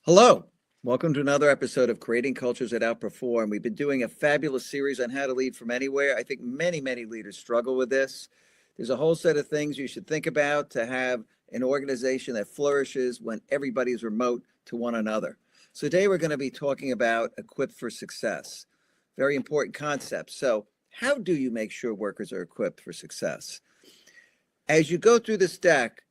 Hello. Welcome to another episode of Creating Cultures That Outperform. We've been doing a fabulous series on how to lead from anywhere. I think many leaders struggle with this. There's a whole set of things you should think about to have an organization that flourishes when everybody's remote to one another. So today we're going to be talking about equipped for success. Very important concept. So how do you make sure workers are equipped for success? As you go through this deck,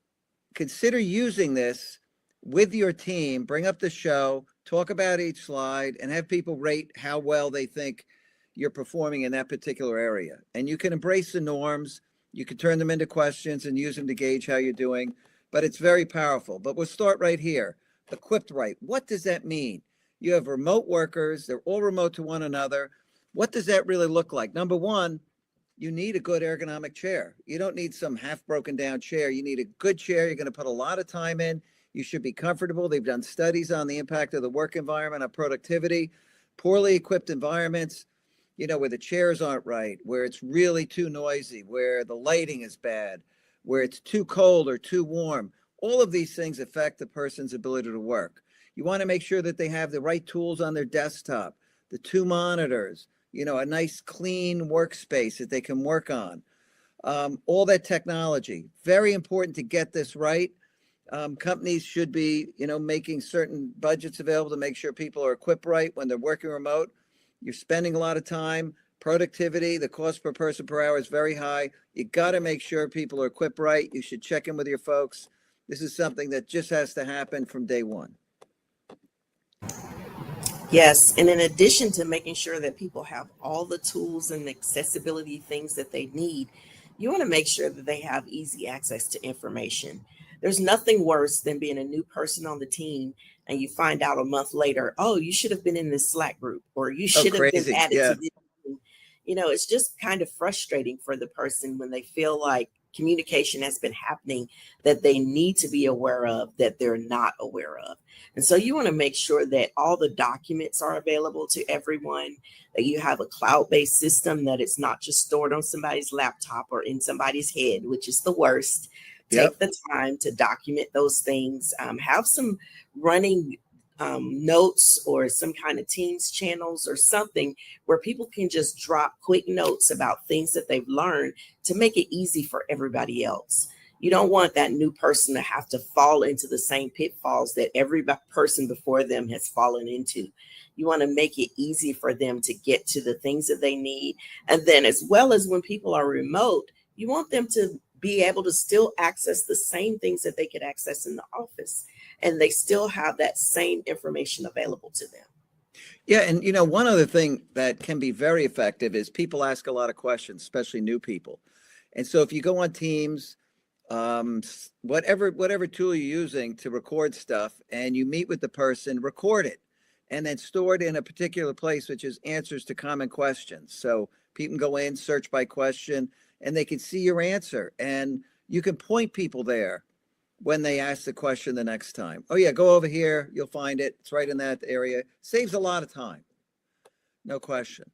consider using this with your team. Bring up the show, talk about each slide, and have people rate how well they think you're performing in that particular area. And you can embrace the norms. You can turn them into questions and use them to gauge how you're doing, but it's very powerful. But we'll start right here. Equipped right. What does that mean? You have remote workers. They're all remote to one another. What does that really look like? Number one, you need a good ergonomic chair. You don't need some half broken down chair. You need a good chair. You're going to put a lot of time in. You should be comfortable. They've done studies on the impact of the work environment on productivity. Poorly equipped environments, where the chairs aren't right, where it's really too noisy, where the lighting is bad, where it's too cold or too warm. All of these things affect the person's ability to work. You want to make sure that they have the right tools on their desktop, the two monitors, a nice clean workspace that they can work on. All that technology, very important to get this right. Companies should be, making certain budgets available to make sure people are equipped right when they're working remote. You're spending a lot of time. Productivity, the cost per person per hour is very high. You got to make sure people are equipped right. You should check in with your folks. This is something that just has to happen from day one. Yes, and in addition to making sure that people have all the tools and accessibility things that they need, you want to make sure that they have easy access to information. There's nothing worse than being a new person on the team and you find out a month later, oh, you should have been in this Slack group or you Oh, should have been crazy. added Yeah. to this. It's just kind of frustrating for the person when they feel like communication has been happening that they need to be aware of that they're not aware of. And so you want to make sure that all the documents are available to everyone, that you have a cloud-based system, that it's not just stored on somebody's laptop or in somebody's head, which is the worst. Yep. Take the time to document those things. Have some running notes or some kind of Teams channels or something where people can just drop quick notes about things that they've learned to make it easy for everybody else. You don't want that new person to have to fall into the same pitfalls that every person before them has fallen into. You want to make it easy for them to get to the things that they need. And then as well as when people are remote, you want them to be able to still access the same things that they could access in the office. And they still have that same information available to them. Yeah. And, one other thing that can be very effective is people ask a lot of questions, especially new people. And so if you go on Teams, whatever tool you're using to record stuff and you meet with the person, record it and then store it in a particular place, which is answers to common questions. So people can go in, search by question, and they can see your answer. And you can point people there when they ask the question the next time. Oh yeah, go over here, you'll find it. It's right in that area. Saves a lot of time, no question.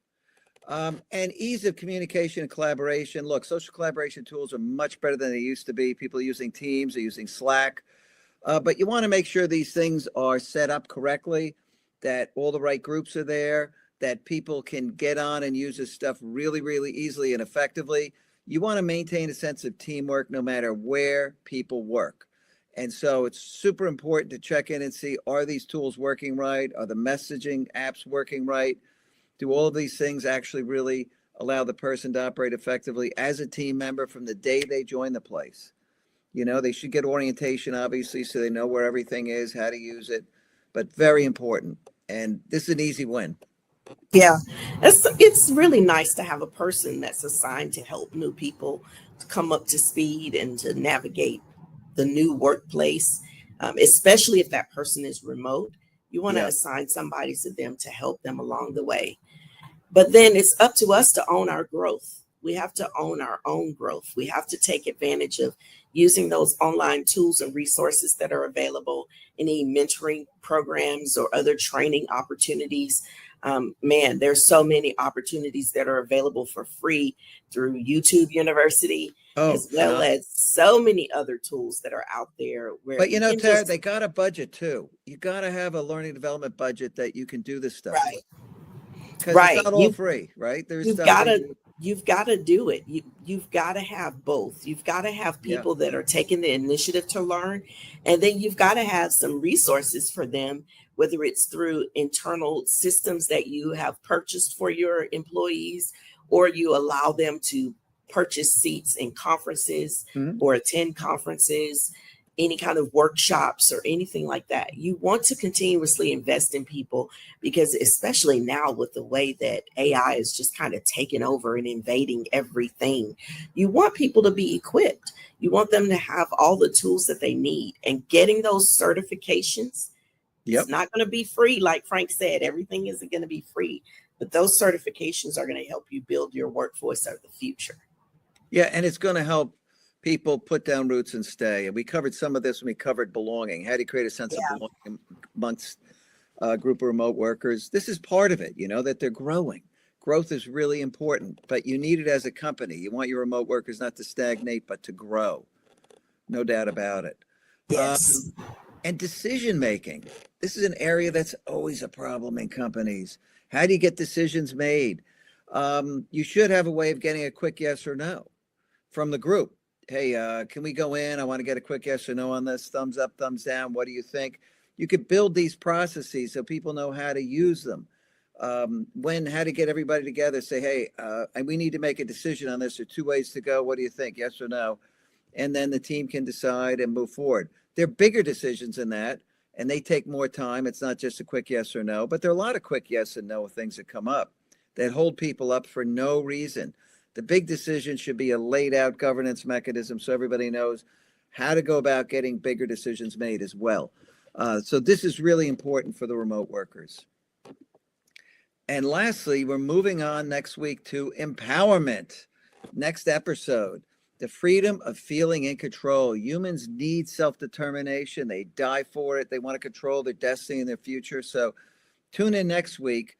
And ease of communication and collaboration. Look, social collaboration tools are much better than they used to be. People are using Teams, they're using Slack. But you want to make sure these things are set up correctly, that all the right groups are there, that people can get on and use this stuff really easily and effectively. You want to maintain a sense of teamwork no matter where people work. And so it's super important to check in and see, are these tools working right? Are the messaging apps working right? Do all of these things actually really allow the person to operate effectively as a team member from the day they join the place? They should get orientation, obviously, so they know where everything is, how to use it, but very important. And this is an easy win. Yeah, it's really nice to have a person that's assigned to help new people to come up to speed and to navigate the new workplace, especially if that person is remote. You want to Yeah. assign somebody to them to help them along the way. But then it's up to us to own our growth. We have to own our own growth. We have to take advantage of using those online tools and resources that are available, any mentoring programs or other training opportunities. Man, there's so many opportunities that are available for free through YouTube University, Oh, as well phenomenal. as so many other tools that are out there where But you can Tara, just, they got a budget too. You got to have a learning development budget that you can do this stuff with, right, because it's right. not all free, right? There's You've stuff got that to you've got to do it. You've got to have both. You've got to have yeah. people that are taking the initiative to learn, and then you've got to have some resources for them, whether it's through internal systems that you have purchased for your employees, or you allow them to purchase seats in conferences Mhm. or attend conferences, any kind of workshops or anything like that. You want to continuously invest in people, because especially now with the way that AI is just kind of taking over and invading everything, you want people to be equipped. You want them to have all the tools that they need, and getting those certifications is Yep. not going to be free. Like Frank said, everything isn't going to be free, but those certifications are going to help you build your workforce of the future. Yeah, and it's going to help people put down roots and stay. And we covered some of this when we covered belonging. How do you create a sense of Yeah. belonging amongst a group of remote workers? This is part of it, that they're growing. Growth is really important, but you need it as a company. You want your remote workers not to stagnate, but to grow. No doubt about it. Yes. And decision making. This is an area that's always a problem in companies. How do you get decisions made? You should have a way of getting a quick yes or no from the group. Hey, can we go in? I want to get a quick yes or no on this. Thumbs up, thumbs down. What do you think? You could build these processes so people know how to use them. How to get everybody together, say, hey, and we need to make a decision on this. There are two ways to go. What do you think? Yes or no? And then the team can decide and move forward. There are bigger decisions than that, and they take more time. It's not just a quick yes or no, but there are a lot of quick yes and no things that come up that hold people up for no reason. The big decision should be a laid out governance mechanism so everybody knows how to go about getting bigger decisions made as well. So this is really important for the remote workers. And lastly, we're moving on next week to empowerment. Next episode, the freedom of feeling in control. Humans need self-determination. They die for it. They want to control their destiny and their future. So tune in next week.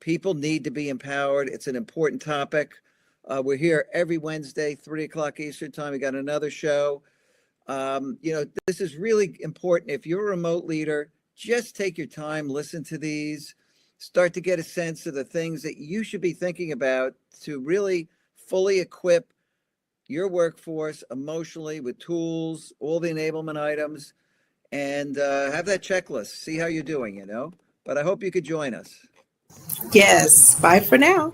People need to be empowered. It's an important topic. We're here every Wednesday, 3 o'clock Eastern time. We got another show. This is really important. If you're a remote leader, just take your time, listen to these, start to get a sense of the things that you should be thinking about to really fully equip your workforce emotionally with tools, all the enablement items, and have that checklist. See how you're doing, But I hope you could join us. Yes. Bye for now.